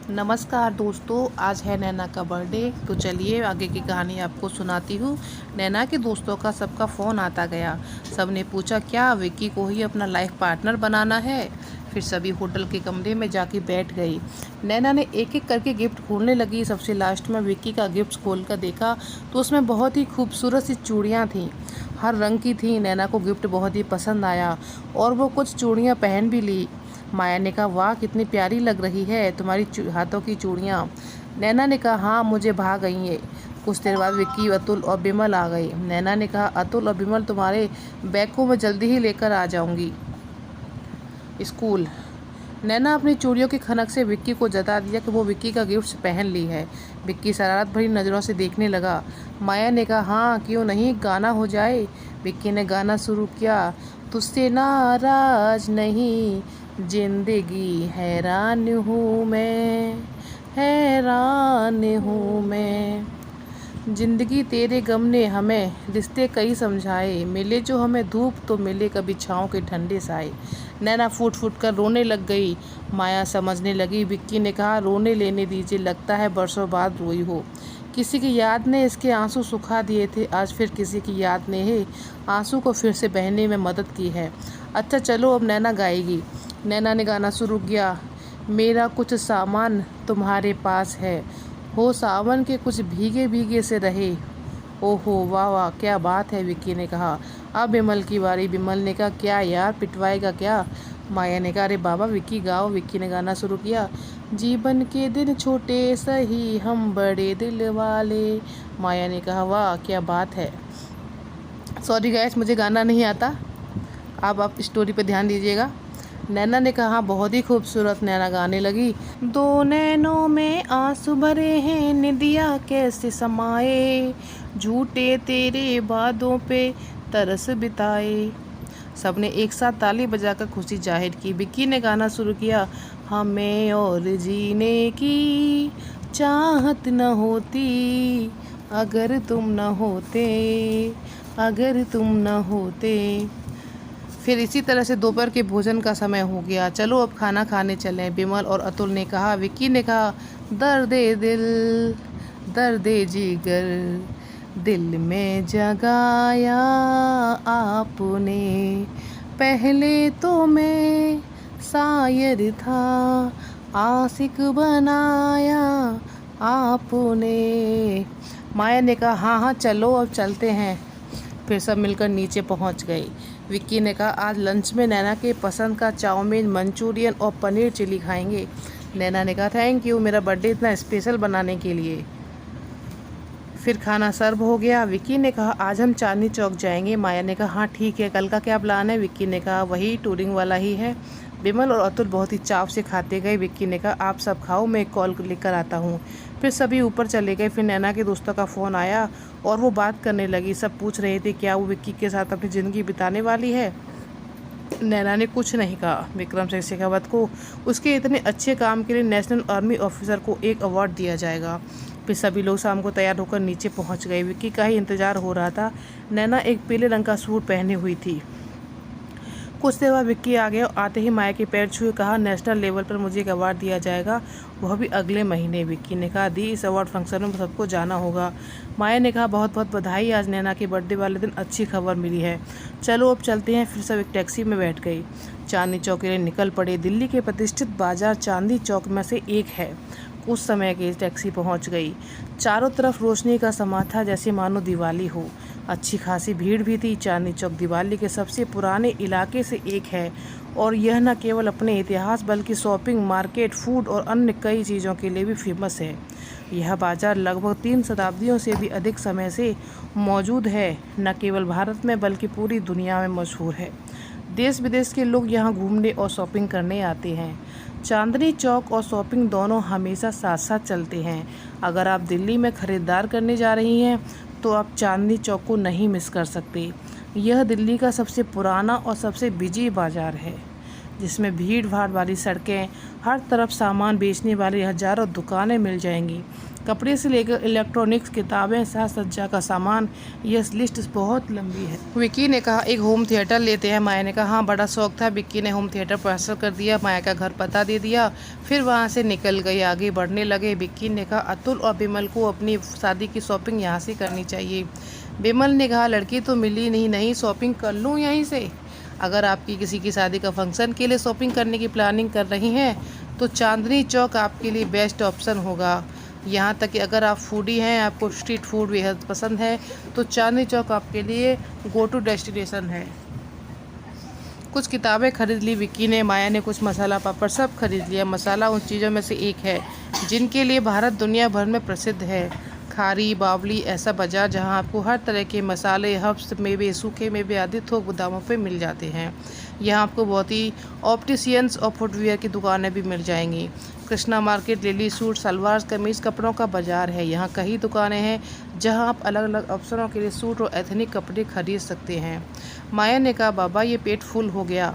नमस्कार दोस्तों, आज है नैना का बर्थडे। तो चलिए आगे की कहानी आपको सुनाती हूँ। नैना के दोस्तों का सबका फ़ोन आता गया। सब ने पूछा क्या विक्की को ही अपना लाइफ पार्टनर बनाना है। फिर सभी होटल के कमरे में जाके बैठ गई। नैना ने एक एक करके गिफ्ट खोलने लगी। सबसे लास्ट में विक्की का गिफ्ट खोल कर देखा तो उसमें बहुत ही खूबसूरत सी चूड़ियाँ थीं, हर रंग की थी। नैना को गिफ्ट बहुत ही पसंद आया और वो कुछ चूड़ियाँ पहन भी ली। माया ने कहा वाह कितनी प्यारी लग रही है तुम्हारी हाथों की चूड़ियाँ। नैना ने कहा हाँ मुझे भा गई है। कुछ देर बाद विक्की, अतुल और बिमल आ गए। नैना ने कहा अतुल और बिमल तुम्हारे बैग को मैं जल्दी ही लेकर आ जाऊंगी स्कूल। नैना अपनी चूड़ियों की खनक से विक्की को जता दिया कि वो विक्की का गिफ्ट पहन ली है। विक्की शरारत भरी नज़रों से देखने लगा। माया ने कहा हाँ क्यों नहीं, गाना हो जाए। विक्की ने गाना शुरू किया। तुझसे नाराज नहीं, जिंदगी हैरान हूँ मैं, हैरान हूँ मैं। जिंदगी तेरे गम ने हमें रिश्ते कई समझाए, मिले जो हमें धूप तो मिले कभी छाँव के ठंडे साए। नैना फूट फूट कर रोने लग गई। माया समझने लगी। विक्की ने कहा रोने लेने दीजिए, लगता है बरसों बाद रोई हो। किसी की याद ने इसके आंसू सुखा दिए थे, आज फिर किसी की याद ने ही आंसू को फिर से बहने में मदद की है। अच्छा चलो अब नैना गाएगी। नैना ने गाना शुरू किया। मेरा कुछ सामान तुम्हारे पास है, हो सावन के कुछ भीगे भीगे से रहे। ओहो वाह वाह क्या बात है, विक्की ने कहा। अब बिमल की बारी। बिमल ने कहा क्या यार पिटवाएगा क्या। माया ने कहा अरे बाबा विक्की गाओ। विक्की ने गाना शुरू किया। जीवन के दिन छोटे सही हम बड़े दिल वाले। माया ने कहा वाह क्या बात है। सॉरी गाइस मुझे गाना नहीं आता, अब आप स्टोरी पे ध्यान दीजिएगा। नैना ने कहा बहुत ही खूबसूरत। नैना गाने लगी। दो नैनों में आंसू भरे हैं, निदिया कैसे समाए, झूठे तेरे वादों पे तरस बिताए। सबने एक साथ ताली बजाकर खुशी जाहिर की। विक्की ने गाना शुरू किया। हमें और जीने की चाहत न होती, अगर तुम न होते, अगर तुम न होते। फिर इसी तरह से दोपहर के भोजन का समय हो गया। चलो अब खाना खाने चलें, बिमल और अतुल ने कहा। विक्की ने कहा दर्द दिल, दर्द जिगर, दिल में जगाया आपने। पहले तो मैं शायर था, आशिक बनाया आपने। माया ने कहा हाँ हाँ चलो अब चलते हैं। फिर सब मिलकर नीचे पहुंच गए। विक्की ने कहा आज लंच में नैना के पसंद का चाउमीन, मंचूरियन और पनीर चिली खाएंगे। नैना ने कहा थैंक यू मेरा बर्थडे इतना स्पेशल बनाने के लिए। फिर खाना सर्व हो गया। विक्की ने कहा आज हम चांदनी चौक जाएंगे। माया ने कहा हाँ ठीक है, कल का क्या प्लान है। विक्की ने कहा वही टूरिंग वाला ही है। बिमल और अतुल बहुत ही चाव से खाते गए। विक्की ने कहा आप सब खाओ, मैं एक कॉल लेकर आता हूँ। फिर सभी ऊपर चले गए। फिर नैना के दोस्तों का फ़ोन आया और वो बात करने लगी। सब पूछ रहे थे क्या वो विक्की के साथ अपनी ज़िंदगी बिताने वाली है। नैना ने कुछ नहीं कहा। विक्रम सिंह शेखावत को उसके इतने अच्छे काम के लिए नेशनल आर्मी ऑफिसर को एक अवार्ड दिया जाएगा। फिर सभी लोग शाम को तैयार होकर नीचे पहुंच गए। विक्की का ही इंतजार हो रहा था। नैना एक पीले रंग का सूट पहने हुई थी। कुछ देर बाद विक्की आ गया। आते ही माया के पैर छुए कहा नेशनल लेवल पर मुझे एक अवार्ड दिया जाएगा, वह भी अगले महीने। विक्की ने कहा दी इस अवार्ड फंक्शन में सबको जाना होगा। माया ने कहा बहुत बहुत बधाई, आज नैना के बर्थडे वाले दिन अच्छी खबर मिली है, चलो अब चलते हैं। फिर सब एक टैक्सी में बैठ गई। चांदनी चौक के लिए निकल पड़े। दिल्ली के प्रतिष्ठित बाजार चांदनी चौक में से एक है। उस समय की टैक्सी पहुंच गई। चारों तरफ रोशनी का समा था जैसे मानो दिवाली हो। अच्छी खासी भीड़ भी थी। चांदनी चौक दिवाली के सबसे पुराने इलाके से एक है और यह न केवल अपने इतिहास बल्कि शॉपिंग, मार्केट, फूड और अन्य कई चीज़ों के लिए भी फेमस है। यह बाजार लगभग 3 शताब्दियों से भी अधिक समय से मौजूद है। न केवल भारत में बल्कि पूरी दुनिया में मशहूर है। देश विदेश के लोग यहाँ घूमने और शॉपिंग करने आते हैं। चांदनी चौक और शॉपिंग दोनों हमेशा साथ साथ चलते हैं। अगर आप दिल्ली में ख़रीदार करने जा रही हैं तो आप चांदनी चौक को नहीं मिस कर सकते। यह दिल्ली का सबसे पुराना और सबसे बिजी बाज़ार है। जिसमें भीड़ भाड़ वाली सड़कें, हर तरफ सामान बेचने वाली हजारों दुकानें मिल जाएंगी। कपड़े से लेकर इलेक्ट्रॉनिक्स, किताबें, साज सज्जा का सामान, यह लिस्ट बहुत लंबी है। विक्की ने कहा एक होम थिएटर लेते हैं। माया ने कहा हाँ, बड़ा शौक था। विक्की ने होम थिएटर पार्सल कर दिया, माया का घर पता दे दिया, फिर वहाँ से निकल गई। आगे बढ़ने लगे। विक्की ने कहा अतुल और बिमल को अपनी शादी की शॉपिंग यहाँ से करनी चाहिए। बिमल ने कहा लड़की तो मिली नहीं, शॉपिंग कर लूँ यहीं से। अगर आपकी किसी की शादी का फंक्शन के लिए शॉपिंग करने की प्लानिंग कर रही हैं तो चांदनी चौक आपके लिए बेस्ट ऑप्शन होगा। यहाँ तक कि अगर आप फूडी हैं, आपको स्ट्रीट फूड बेहद पसंद है, तो चांदनी चौक आपके लिए गो टू डेस्टिनेशन है। कुछ किताबें खरीद ली विक्की ने, माया ने कुछ मसाला पापड़ सब खरीद लिया। मसाला उन चीज़ों में से एक है जिनके लिए भारत दुनिया भर में प्रसिद्ध है। खारी बावली ऐसा बाजार जहां आपको हर तरह के मसाले, हर्ब्स, मेवे, सूखे मेवे आदि थोक दामों पे मिल जाते हैं। यहां आपको बहुत ही ऑप्टिशियंस और फुटवेयर की दुकानें भी मिल जाएंगी। Krishna market lily suit, salwar kameez, कपड़ों का बाजार है। यहाँ कई दुकानें हैं जहां आप अलग अलग अवसरों के लिए सूट और एथनिक कपड़े खरीद सकते हैं। माया ने कहा बाबा ये पेट फुल हो गया।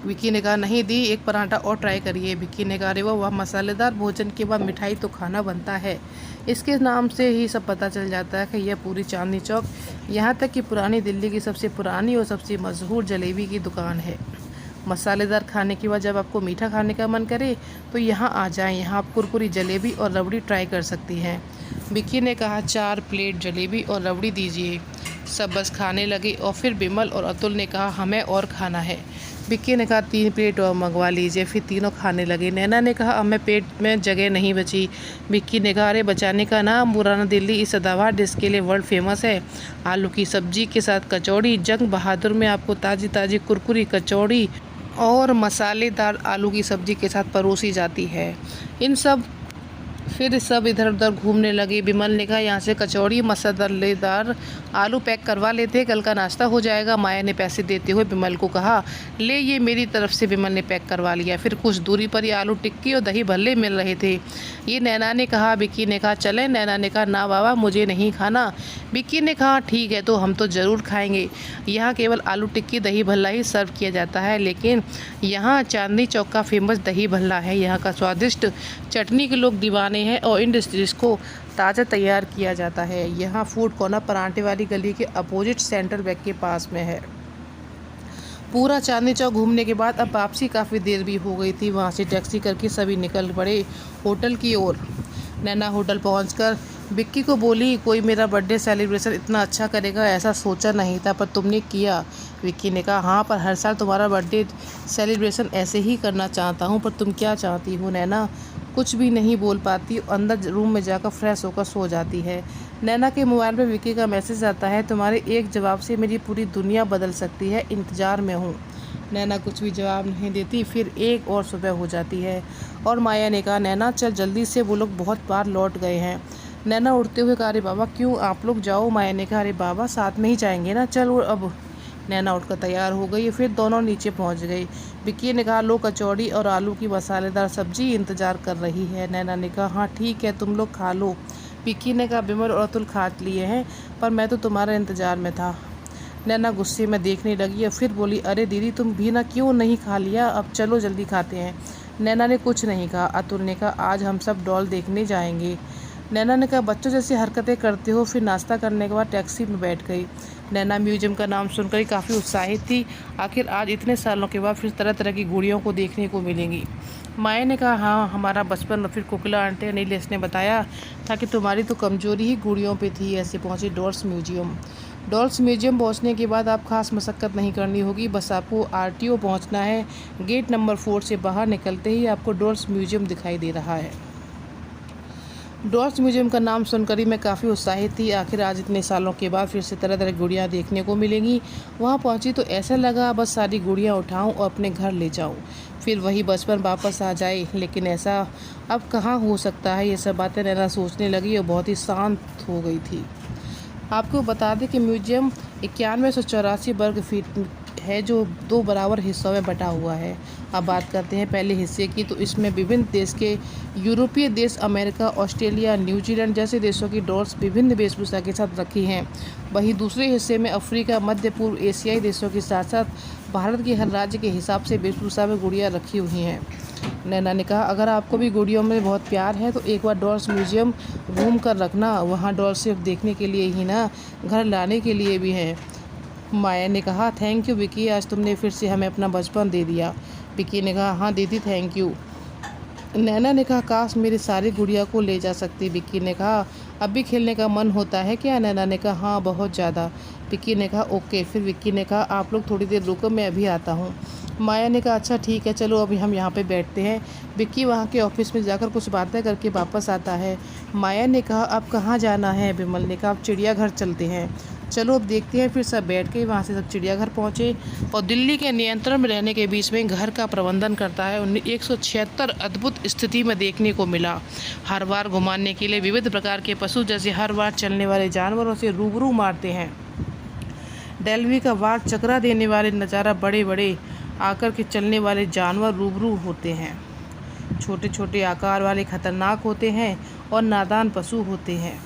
विक्की ने कहा नहीं दी, एक पराठा और ट्राई करिए। विक्की ने कहा अरे वाह, मसालेदार भोजन के बाद मिठाई तो खाना बनता है। इसके नाम से ही सब पता चल जाता है कि यह पूरी चांदनी चौक, यहाँ तक कि पुरानी दिल्ली की सबसे पुरानी और सबसे मशहूर जलेबी की दुकान है। मसालेदार खाने के बाद जब आपको मीठा खाने का मन करे तो यहाँ आ जाएं। यहाँ आप कुरकुरी जलेबी और रबड़ी ट्राई कर सकती हैं। विक्की ने कहा 4 प्लेट जलेबी और रबड़ी दीजिए। सब बस खाने लगे और फिर बिमल और अतुल ने कहा हमें और खाना है। विक्की ने कहा 3 प्लेट और मंगवा लीजिए। फिर तीनों खाने लगे। नैना ने कहा अब मैं पेट में जगह नहीं बची। विक्की ने कहा अरे बचाने का नाम, पुराना दिल्ली इस सदाबहार डिश के लिए वर्ल्ड फेमस है। आलू की सब्जी के साथ कचौड़ी, जंग बहादुर में आपको ताज़ी ताज़ी कुरकुरी कचौड़ी और मसालेदार आलू की सब्जी के साथ परोसी जाती है। फिर सब इधर उधर घूमने लगे। बिमल ने कहा यहाँ से कचौड़ी, मसालेदार आलू पैक करवा लेते, कल का नाश्ता हो जाएगा। माया ने पैसे देते हुए बिमल को कहा ले ये मेरी तरफ से। बिमल ने पैक करवा लिया। फिर कुछ दूरी पर ही आलू टिक्की और दही भल्ले मिल रहे थे। ये नैना ने कहा। विक्की ने कहा चलें। नैना ने कहा ना बाबा मुझे नहीं खाना। विक्की ने कहा ठीक है तो हम तो ज़रूर खाएंगे। यहाँ केवल आलू टिक्की दही भल्ला ही सर्व किया जाता है, लेकिन यहाँ चांदनी चौक का फेमस दही भल्ला है। यहाँ का स्वादिष्ट चटनी के लोग दीवाने हैं और इन डिश को ताज़ा तैयार किया जाता है। यहाँ फूड कॉर्नर परांठे वाली गली के अपोजिट सेंट्रल बैंक के पास में है। पूरा चांदनी चौक घूमने के बाद अब वापसी काफ़ी देर भी हो गई थी। वहाँ से टैक्सी करके सभी निकल पड़े होटल की ओर। नैना होटल पहुंचकर विक्की को बोली कोई मेरा बर्थडे सेलिब्रेशन इतना अच्छा करेगा ऐसा सोचा नहीं था, पर तुमने किया। विक्की ने कहा हाँ, पर हर साल तुम्हारा बर्थडे सेलिब्रेशन ऐसे ही करना चाहता हूँ, पर तुम क्या चाहती हो। नैना कुछ भी नहीं बोल पाती, अंदर रूम में जाकर फ्रेश होकर सो जाती है। नैना के मोबाइल पर विक्की का मैसेज आता है तुम्हारे एक जवाब से मेरी पूरी दुनिया बदल सकती है, इंतज़ार में हूँ। नैना कुछ भी जवाब नहीं देती। फिर एक और सुबह हो जाती है और माया ने कहा नैना चल जल्दी से, वो लोग बहुत बार लौट गए हैं। नैना उठते हुए कहा अरे बाबा क्यों, आप लोग जाओ। माया ने कहा अरे बाबा साथ में ही जाएंगे ना, चल अब। नैना उठकर तैयार हो गई। फिर दोनों नीचे पहुंच गई। विक्की ने कहा लो कचौड़ी और आलू की मसालेदार सब्जी इंतज़ार कर रही है। नैना ने कहा हाँ ठीक है तुम लोग खा लो। विक्की ने कहा बिमल और अतुल खा लिए हैं, पर मैं तो तुम्हारे इंतज़ार में था। नैना गुस्से में देखने लगी और फिर बोली अरे दीदी तुम भी ना क्यों नहीं खा लिया, अब चलो जल्दी खाते हैं। नैना ने कुछ नहीं कहा। अतुल ने कहा आज हम सब डॉल देखने जाएंगे। नैना ने कहा बच्चों जैसी हरकतें करते हो। फिर नाश्ता करने के बाद टैक्सी में बैठ गई। नैना म्यूजियम का नाम सुनकर काफ़ी उत्साहित थी। आखिर आज इतने सालों के बाद फिर तरह तरह की गुड़ियों को देखने को मिलेंगी। माया ने कहा हाँ हमारा बचपन। फिर कोकिला आंटी नीलेश ने बताया था कि तुम्हारी तो कमजोरी ही गुड़ियों पे थी। ऐसे पहुंची डॉल्स म्यूजियम। डॉल्स म्यूजियम पहुंचने के बाद आप खास मशक्क़त नहीं करनी होगी, बस आपको RTO पहुंचना है। गेट नंबर 4 से बाहर निकलते ही आपको डॉल्स म्यूजियम दिखाई दे रहा है। डॉल्स म्यूजियम का नाम सुनकर ही मैं काफ़ी उत्साहित थी। आखिर आज इतने सालों के बाद फिर से तरह तरह की गुड़ियाँ देखने को मिलेंगी। वहाँ पहुँची तो ऐसा लगा बस सारी गुड़ियाँ उठाऊँ और अपने घर ले जाऊँ, फिर वही बचपन वापस आ जाए। लेकिन ऐसा अब कहाँ हो सकता है। ये सब बातें नैना सोचने लगी और बहुत ही शांत हो गई थी। आपको बता दें कि म्यूजियम 9184 वर्ग फीट है जो 2 बराबर हिस्सों में बटा हुआ है। अब बात करते हैं पहले हिस्से की, तो इसमें विभिन्न देश के यूरोपीय देश, अमेरिका, ऑस्ट्रेलिया, न्यूजीलैंड जैसे देशों की डॉल्स विभिन्न वेशभूषा के साथ रखी हैं। वहीं दूसरे हिस्से में अफ्रीका, मध्य पूर्व एशियाई देशों के साथ साथ भारत के हर राज्य के हिसाब से वेशभूषा में गुड़िया रखी हुई हैं। नैना ने कहा, अगर आपको भी गुड़ियों में बहुत प्यार है तो एक बार डॉल्स म्यूजियम घूम कर रखना। वहाँ डॉल सिर्फ देखने के लिए ही ना, घर लाने के लिए भी हैं। माया ने कहा, थैंक यू विकी, आज तुमने फिर से हमें अपना बचपन दे दिया। विकी ने कहा, हाँ दीदी थैंक यू। नैना ने कहा, काश मेरी सारी गुड़िया को ले जा सकती। विक्की ने कहा, अब भी खेलने का मन होता है क्या? नैना ने कहा, हाँ बहुत ज़्यादा। विक्की ने कहा, ओके। फिर विक्की ने कहा, आप लोग थोड़ी देर रुको, मैं अभी आता हूँ। माया ने कहा, अच्छा ठीक है, चलो अभी हम यहाँ पे बैठते हैं। विक्की वहाँ के ऑफिस में जाकर कुछ बातें करके वापस आता है। माया ने कहा, अब कहाँ जाना है? विमल ने कहा, अब चिड़ियाघर चलते हैं। चलो अब देखते हैं। फिर सब बैठ के वहाँ से सब चिड़ियाघर पहुँचे और दिल्ली के नियंत्रण में रहने के बीच में घर का प्रबंधन करता है। 176 अद्भुत स्थिति में देखने को मिला। हर बार घुमाने के लिए विविध प्रकार के पशु जैसे हर बार चलने वाले जानवरों से रूबरू मारते हैं। डेल्वी का वार चकरा देने वाले नज़ारा, बड़े बड़े आकर के चलने वाले जानवर रूबरू होते हैं। छोटे छोटे आकार वाले खतरनाक होते हैं और नादान पशु होते हैं।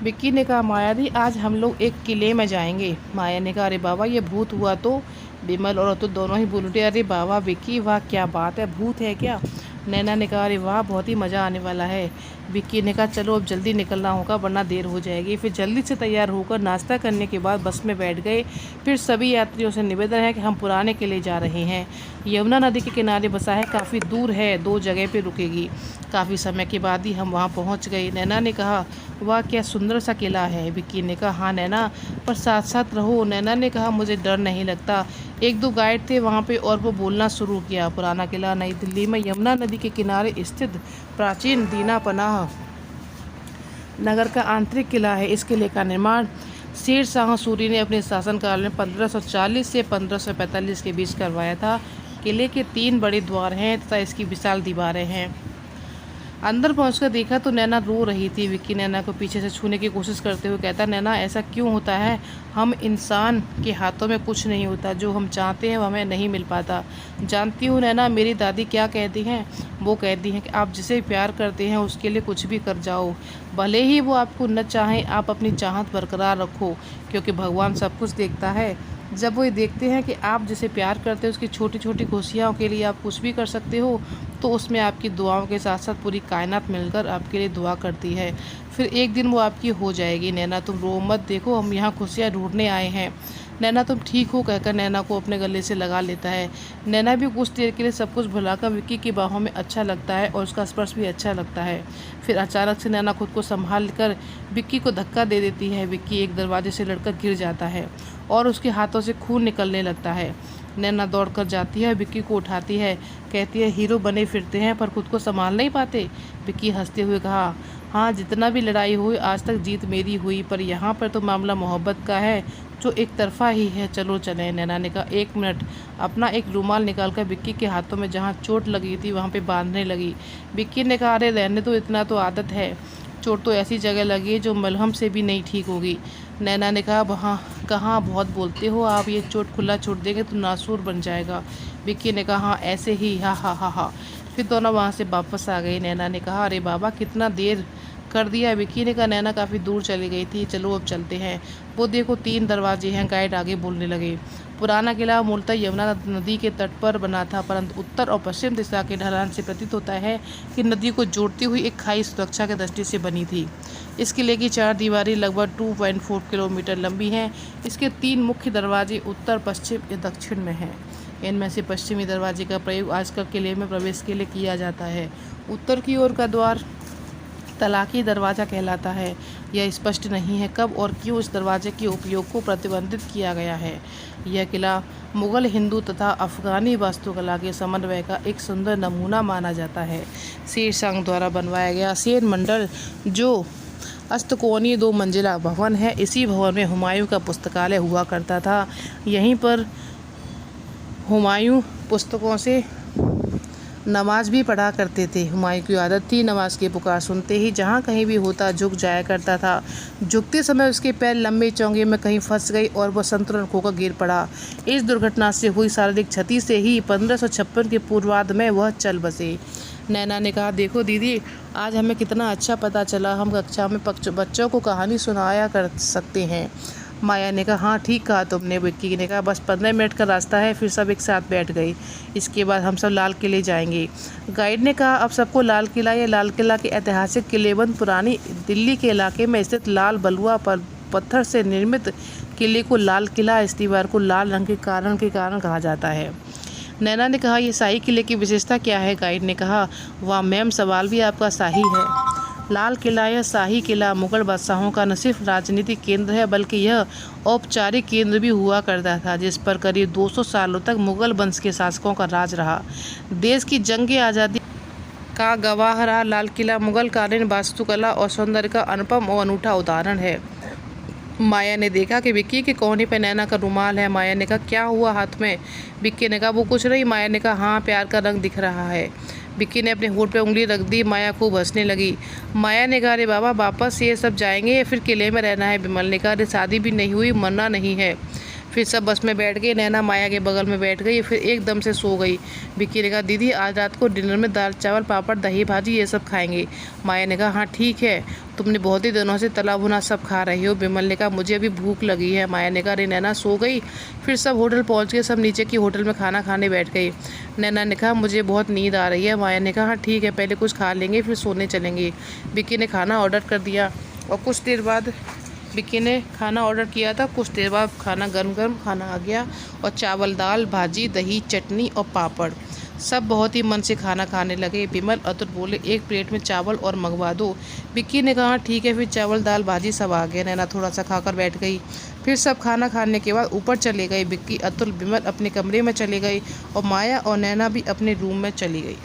विक्की ने कहा, माया दी आज हम लोग एक किले में जाएंगे। माया ने कहा, अरे बाबा ये भूत हुआ तो? विमल और तो दोनों ही बोल उठे, अरे बाबा विक्की वाह क्या बात है, भूत है क्या? नैना ने कहा, अरे वाह बहुत ही मज़ा आने वाला है। विक्की ने कहा, चलो अब जल्दी निकलना होगा वरना देर हो जाएगी। फिर जल्दी से तैयार होकर नाश्ता करने के बाद बस में बैठ गए। फिर सभी यात्रियों से निवेदन है कि हम पुराने किले जा रहे हैं। यमुना नदी के किनारे बसा है, काफ़ी दूर है, 2 जगह पे रुकेगी। काफ़ी समय के बाद ही हम वहाँ पहुँच गए। नैना ने कहा, वाह क्या सुंदर सा किला है। विक्की ने कहा, हाँ नैना, पर साथ साथ रहो। नैना ने कहा, मुझे डर नहीं लगता। 1-2 गाइड थे वहाँ पे और वो बोलना शुरू किया। पुराना किला नई दिल्ली में यमुना नदी के किनारे स्थित प्राचीन दीना पनाह नगर का आंतरिक किला है। इस किले का निर्माण शेर शाह सूरी ने अपने शासनकाल में 1540 से 1545 के बीच करवाया था। किले के 3 बड़े द्वार हैं तथा इसकी विशाल दीवारें हैं। अंदर पहुंचकर देखा तो नैना रो रही थी। विक्की नैना को पीछे से छूने की कोशिश करते हुए कहता, नैना ऐसा क्यों होता है? हम इंसान के हाथों में कुछ नहीं होता, जो हम चाहते हैं वो हमें नहीं मिल पाता। जानती हूँ नैना, मेरी दादी क्या कहती हैं? वो कहती हैं कि आप जिसे प्यार करते हैं उसके लिए कुछ भी कर जाओ, भले ही वो आपको न चाहें, आप अपनी चाहत बरकरार रखो, क्योंकि भगवान सब कुछ देखता है। जब वो ये देखते हैं कि आप जिसे प्यार करते हो उसकी छोटी छोटी खुशियों के लिए आप कुछ भी कर सकते हो, तो उसमें आपकी दुआओं के साथ साथ पूरी कायनात मिलकर आपके लिए दुआ करती है। फिर एक दिन वो आपकी हो जाएगी। नैना तुम रो मत, देखो हम यहाँ खुशियाँ ढूंढने आए हैं। नैना तुम ठीक हो कहकर नैना को अपने गले से लगा लेता है। नैना भी कुछ देर के लिए सब कुछ भुलाकर विक्की की बाहों में अच्छा लगता है और उसका स्पर्श भी अच्छा लगता है। फिर अचानक से नैना खुद को संभाल कर विक्की को धक्का दे देती है। विक्की एक दरवाजे से लड़कर गिर जाता है और उसके हाथों से खून निकलने लगता है। नैना दौड़कर जाती है, विक्की को उठाती है, कहती है, हीरो बने फिरते हैं पर खुद को संभाल नहीं पाते। विक्की हंसते हुए कहा, हाँ जितना भी लड़ाई हुई आज तक जीत मेरी हुई, पर यहाँ पर तो मामला मोहब्बत का है जो एक तरफा ही है, चलो चलें। नैना ने कहा, 1 मिनट। अपना एक रुमाल निकालकर विक्की के हाथों में जहाँ चोट लगी थी वहाँ पे बांधने लगी। विक्की ने कहा, अरे रहने तो, इतना तो आदत है, चोट तो ऐसी जगह लगी है जो मलहम से भी नहीं ठीक होगी। नैना ने कहा, वहाँ कहाँ बहुत बोलते हो आप, ये चोट खुला छोड़ देंगे तो नासूर बन जाएगा। विक्की ने कहा, हाँ ऐसे ही, हा हा हा हा। फिर दोनों वहाँ से वापस आ गए। नैना ने कहा, अरे बाबा कितना देर कर दिया। विक्की ने कहा, नैना काफ़ी दूर चली गई थी, चलो अब चलते हैं। वो देखो 3 दरवाजे हैं, गाइड आगे बोलने लगे। पुराना किला मूलतः यमुना नदी के तट पर बना था, परंतु उत्तर और पश्चिम दिशा के ढलान से प्रतीत होता है कि नदी को जोड़ती हुई एक खाई सुरक्षा की दृष्टि से बनी थी। इस किले की 4 दीवारें लगभग 2.4 किलोमीटर लंबी हैं। इसके 3 मुख्य दरवाजे उत्तर, पश्चिम या दक्षिण में हैं। इनमें से पश्चिमी दरवाजे का प्रयोग आजकल किले में प्रवेश के लिए किया जाता है। उत्तर की ओर का द्वार तलाकी दरवाज़ा कहलाता है। यह स्पष्ट नहीं है कब और क्यों इस दरवाजे के उपयोग को प्रतिबंधित किया गया है। यह किला मुग़ल, हिंदू तथा अफ़गानी वास्तुकला के समन्वय का एक सुंदर नमूना माना जाता है। शेर शाह द्वारा बनवाया गया सेन मंडल जो अष्टकोणीय 2 मंजिला भवन है, इसी भवन में हुमायूं का पुस्तकालय हुआ करता था। यहीं पर हुमायूं पुस्तकों से नमाज भी पढ़ा करते थे। हुमायूं की आदत थी नमाज की पुकार सुनते ही जहाँ कहीं भी होता झुक जाया करता था। झुकते समय उसके पैर लंबे चौंगे में कहीं फंस गई और वह संतुलन खोकर गिर पड़ा। इस दुर्घटना से हुई शारीरिक क्षति से ही 1556 के पूर्वार्ध में वह चल बसे। नैना ने कहा, देखो दीदी आज हमें कितना अच्छा पता चला, हम कक्षा में बच्चों को कहानी सुनाया कर सकते हैं। माया ने कहा हाँ ठीक कहा तुमने। विक्की ने कहा बस 15 मिनट का रास्ता है। फिर सब एक साथ बैठ गए। इसके बाद हम सब लाल किले जाएंगे। गाइड ने कहा अब सबको लाल किला या लाल किला के ऐतिहासिक किलेबंद पुरानी दिल्ली के इलाके में स्थित लाल बलुआ पर पत्थर से निर्मित किले को लाल किला, इस दीवार को लाल रंग के कारण कहा जाता है। नैना ने कहा ये शाही किले की विशेषता क्या है? गाइड ने कहा वाह मैम, सवाल भी आपका शाही है। लाल किला या शाही किला मुगल बादशाहों का न सिर्फ राजनीतिक केंद्र है बल्कि यह औपचारिक केंद्र भी हुआ करता था, जिस पर करीब 200 सालों तक मुगल वंश के शासकों का राज रहा। देश की जंग आज़ादी का गवाह रहा लाल किला मुगल कालीन वास्तुकला और सौंदर्य का अनुपम और अनूठा उदाहरण है। माया ने देखा कि विक्की के कोहनी पर नैना का रुमाल है। माया ने कहा क्या हुआ हाथ में? विक्की ने कहा वो कुछ नहीं। माया ने कहा हाँ, प्यार का रंग दिख रहा है। विक्की ने अपने होठ पे उंगली रख दी। माया खूब हंसने लगी। माया ने कहा अरे बाबा, वापस ये सब जाएंगे या फिर किले में रहना है? विमल ने कहा अरे शादी भी नहीं हुई, मरना नहीं है। फिर सब बस में बैठ गए। नैना माया के बगल में बैठ गई, फिर एकदम से सो गई। विक्की ने कहा दीदी आज रात को डिनर में दाल चावल पापड़ दही भाजी ये सब खाएंगे। माया ने कहा हाँ ठीक है, तुमने बहुत ही दिनों से तला भुना सब खा रही हो। विमल ने कहा मुझे अभी भूख लगी है। माया ने कहा अरे नैना सो गई। फिर सब होटल पहुँच गए। सब नीचे की होटल में खाना खाने बैठ गई। नैना ने कहा मुझे बहुत नींद आ रही है। माया ने कहा हाँ ठीक है, पहले कुछ खा लेंगे फिर सोने चलेंगे। विक्की ने खाना ऑर्डर कर दिया और कुछ देर बाद विक्की ने खाना ऑर्डर किया था। कुछ देर बाद खाना गर्म गर्म खाना आ गया और चावल दाल भाजी दही चटनी और पापड़। सब बहुत ही मन से खाना खाने लगे। विमल अतुल बोले एक प्लेट में चावल और मंगवा दो। विक्की ने कहा ठीक है। फिर चावल दाल भाजी सब आ गया। नैना थोड़ा सा खाकर बैठ गई। फिर सब खाना खाने के बाद ऊपर चले गए। विक्की अतुल विमल अपने कमरे में चले गए और माया और नैना भी अपने रूम में चली गई।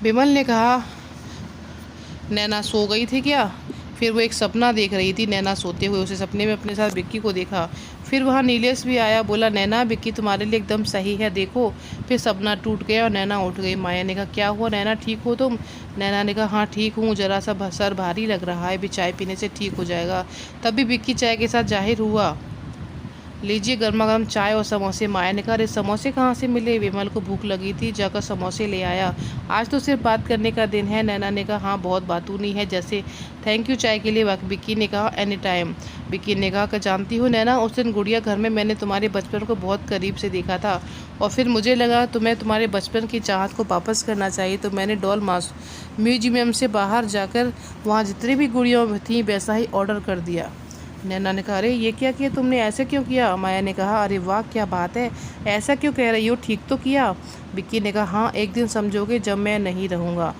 विमल ने कहा नैना सो गई थी क्या? फिर वो एक सपना देख रही थी नैना सोते हुए। उसे सपने में अपने साथ विक्की को देखा। फिर वहाँ नीलेश भी आया। बोला नैना विक्की तुम्हारे लिए एकदम सही है, देखो। फिर सपना टूट गया और नैना उठ गई। माया ने कहा क्या हुआ नैना, ठीक हो तुम? नैना ने कहा हाँ ठीक हूँ, जरा सा सर भारी लग रहा है, भी चाय पीने से ठीक हो जाएगा। तभी विक्की चाय के साथ जाहिर हुआ। लीजिए गर्मा गर्म चाय और समोसे। माया ने कहा अरे समोसे कहाँ से मिले? विमल को भूख लगी थी, जाकर समोसे ले आया। आज तो सिर्फ बात करने का दिन है। नैना ने कहा हाँ बहुत बातूनी है जैसे। थैंक यू चाय के लिए। विक्की ने कहा एनी टाइम। विक्की ने कहा कि जानती हो नैना, उस दिन गुड़िया घर में मैंने तुम्हारे बचपन को बहुत करीब से देखा था और फिर मुझे लगा तुम्हें तुम्हारे बचपन की चाहत को वापस करना चाहिए, तो मैंने डॉल म्यूजियम से बाहर जाकर वहाँ जितनी भी गुड़िया थी वैसा ही ऑर्डर कर दिया। नैना ने कहा अरे ये क्या किया तुमने, ऐसे क्यों किया? माया ने कहा अरे वाह क्या बात है, ऐसा क्यों कह रही हो, ठीक तो किया। विक्की ने कहा हाँ एक दिन समझोगे जब मैं नहीं रहूँगा।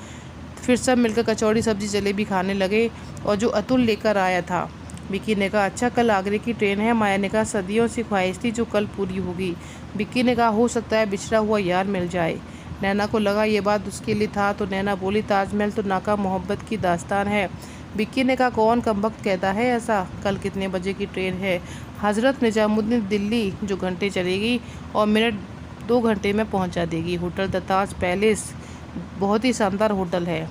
फिर सब मिलकर कचौड़ी सब्जी जलेबी खाने लगे और जो अतुल लेकर आया था। विक्की ने कहा अच्छा कल आगरे की ट्रेन है। माया ने कहा सदियों से ख्वाहिश थी जो कल पूरी होगी। विक्की ने कहा हो सकता है बिछड़ा हुआ यार मिल जाए। नैना को लगा ये बात उसके लिए था, तो नैना बोली ताजमहल तो नाकाम मोहब्बत की दास्तान है। विक्की ने कहा कौन कमबख्त कहता है ऐसा, कल कितने बजे की ट्रेन है? हज़रत निजामुद्दीन दिल्ली, जो घंटे चलेगी और मिनट 2 घंटे में पहुंचा देगी। होटल द ताज पैलेस बहुत ही शानदार होटल है।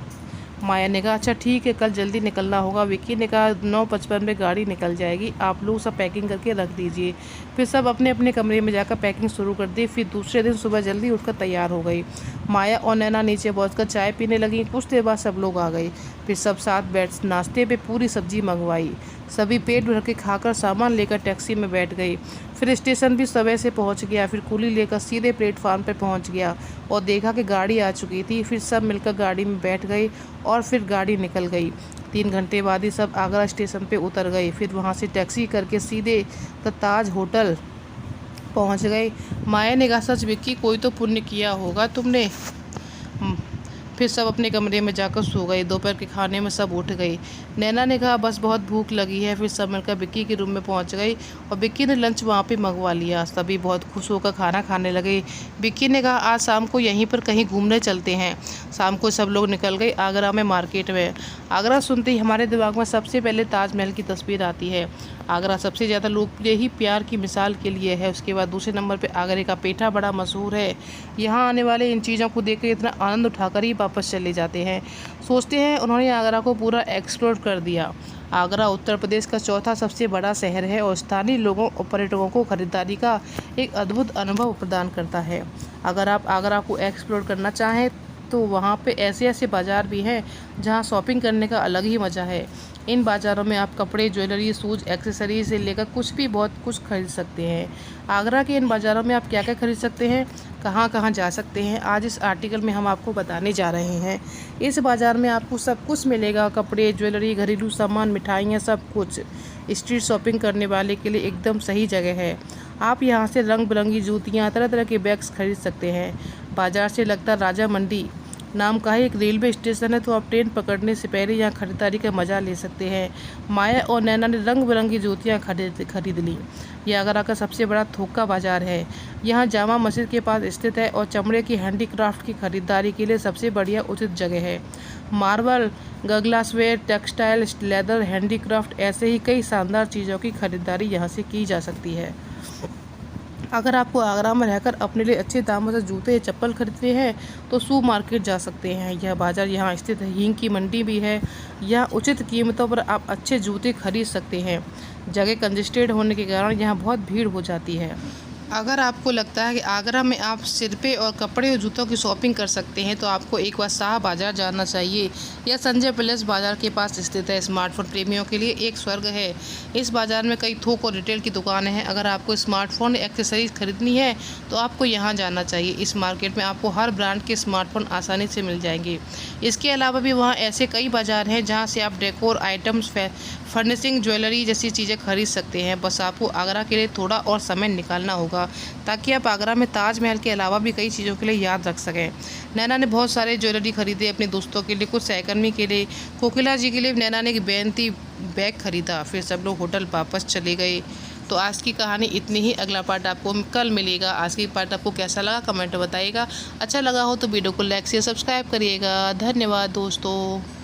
माया ने कहा अच्छा ठीक है, कल जल्दी निकलना होगा। विक्की ने कहा 9:55 में गाड़ी निकल जाएगी, आप लोग सब पैकिंग करके रख दीजिए। फिर सब अपने अपने कमरे में जाकर पैकिंग शुरू कर दी। फिर दूसरे दिन सुबह जल्दी उठकर तैयार हो गई। माया और नैना नीचे पहुंचकर चाय पीने लगी। कुछ देर बाद सब लोग आ गए। फिर सब साथ बैठ नाश्ते पे पूरी सब्जी मंगवाई। सभी पेट भर के खाकर सामान लेकर टैक्सी में बैठ गई। फिर स्टेशन भी समय से पहुंच गया। फिर कुली लेकर सीधे प्लेटफार्म पर पहुंच गया और देखा कि गाड़ी आ चुकी थी। फिर सब मिलकर गाड़ी में बैठ गए और फिर गाड़ी निकल गई। 3 घंटे बाद ही सब आगरा स्टेशन पे उतर गए। फिर वहाँ से टैक्सी करके सीधे ताज होटल पहुँच गए। माया ने कहा सच विक्की, कोई तो पुण्य किया होगा तुमने। फिर सब अपने कमरे में जाकर सो गए। दोपहर के खाने में सब उठ गई। नैना ने कहा बस बहुत भूख लगी है। फिर सब मिलकर विक्की के रूम में पहुंच गई और विक्की ने लंच वहां पे मंगवा लिया। सभी बहुत खुश होकर खाना खाने लगे। विक्की ने कहा आज शाम को यहीं पर कहीं घूमने चलते हैं। शाम को सब लोग निकल गए आगरा में मार्केट में। आगरा सुनते ही हमारे दिमाग में सबसे पहले ताजमहल की तस्वीर आती है। आगरा सबसे ज़्यादा लोकप्रिय ही प्यार की मिसाल के लिए है। उसके बाद दूसरे नंबर पे आगरे का पेठा बड़ा मशहूर है। यहाँ आने वाले इन चीज़ों को देखकर इतना आनंद उठाकर ही वापस चले जाते हैं। सोचते हैं उन्होंने आगरा को पूरा एक्सप्लोर कर दिया। आगरा उत्तर प्रदेश का चौथा सबसे बड़ा शहर है और स्थानीय लोगों और पर्यटकों को खरीदारी का एक अद्भुत अनुभव प्रदान करता है। अगर आप आगरा को एक्सप्लोर करना चाहें तो वहाँ पे ऐसे ऐसे बाज़ार भी हैं जहाँ शॉपिंग करने का अलग ही मज़ा है। इन बाज़ारों में आप कपड़े, ज्वेलरी, शूज़, एक्सेसरीज से लेकर कुछ भी बहुत कुछ खरीद सकते हैं। आगरा के इन बाज़ारों में आप क्या क्या खरीद सकते हैं, कहाँ कहाँ जा सकते हैं, आज इस आर्टिकल में हम आपको बताने जा रहे हैं। इस बाज़ार में आपको सब कुछ मिलेगा, कपड़े, ज्वेलरी, घरेलू सामान, मिठाइयाँ, सब कुछ। स्ट्रीट शॉपिंग करने वाले के लिए एकदम सही जगह है। आप यहाँ से रंग बिरंगी जूतियाँ, तरह तरह के बैग्स खरीद सकते हैं। बाज़ार से लगता राजा मंडी नाम का ही एक रेलवे स्टेशन है, तो आप ट्रेन पकड़ने से पहले यहाँ खरीदारी का मज़ा ले सकते हैं। माया और नैना ने रंग बिरंगी जूतियाँ खरीद ली। यह आगरा का सबसे बड़ा थोक का बाज़ार है। यहाँ जामा मस्जिद के पास स्थित है और चमड़े की हैंडीक्राफ्ट की खरीदारी के लिए सबसे बढ़िया उचित जगह है। Marble, glassware, textile, leather, handicraft, ऐसे ही कई शानदार चीज़ों की खरीदारी यहाँ से की जा सकती है। अगर आपको आगरा में रहकर अपने लिए अच्छे दामों से जूते या चप्पल खरीदते हैं तो शू मार्केट जा सकते हैं। यह बाज़ार यहाँ स्थित है। हींग की मंडी भी है। यहाँ उचित कीमतों पर आप अच्छे जूते खरीद सकते हैं। जगह कंजेस्टेड होने के कारण यहाँ बहुत भीड़ हो जाती है। अगर आपको लगता है कि आगरा में आप सिर पे और कपड़े और जूतों की शॉपिंग कर सकते हैं तो आपको एक बार शाह बाज़ार जाना चाहिए। यह संजय पैलेस बाज़ार के पास स्थित है। स्मार्टफोन प्रेमियों के लिए एक स्वर्ग है। इस बाज़ार में कई थोक और रिटेल की दुकानें हैं। अगर आपको स्मार्टफोन एक्सेसरीज खरीदनी है तो आपको यहाँ जाना चाहिए। इस मार्केट में आपको हर ब्रांड के स्मार्टफोन आसानी से मिल जाएंगे। इसके अलावा भी वहाँ ऐसे कई बाज़ार हैं जहाँ से आप डेकोर आइटम्स, फर्निशिंग, ज्वेलरी जैसी चीज़ें खरीद सकते हैं। बस आपको आगरा के लिए थोड़ा और समय निकालना होगा ताकि आप आगरा में ताजमहल के अलावा भी कई चीज़ों के लिए याद रख सकें। नैना ने बहुत सारे ज्वेलरी खरीदे अपने दोस्तों के लिए, कुछ सहकर्मी के लिए। कोकिला जी के लिए नैना ने एक बेंती बैग खरीदा। फिर सब लोग होटल वापस चले गए। तो आज की कहानी इतनी ही। अगला पार्ट आपको कल मिलेगा। आज की पार्ट आपको कैसा लगा कमेंट में बताइएगा। अच्छा लगा हो तो वीडियो को लाइक से सब्सक्राइब करिएगा। धन्यवाद दोस्तों।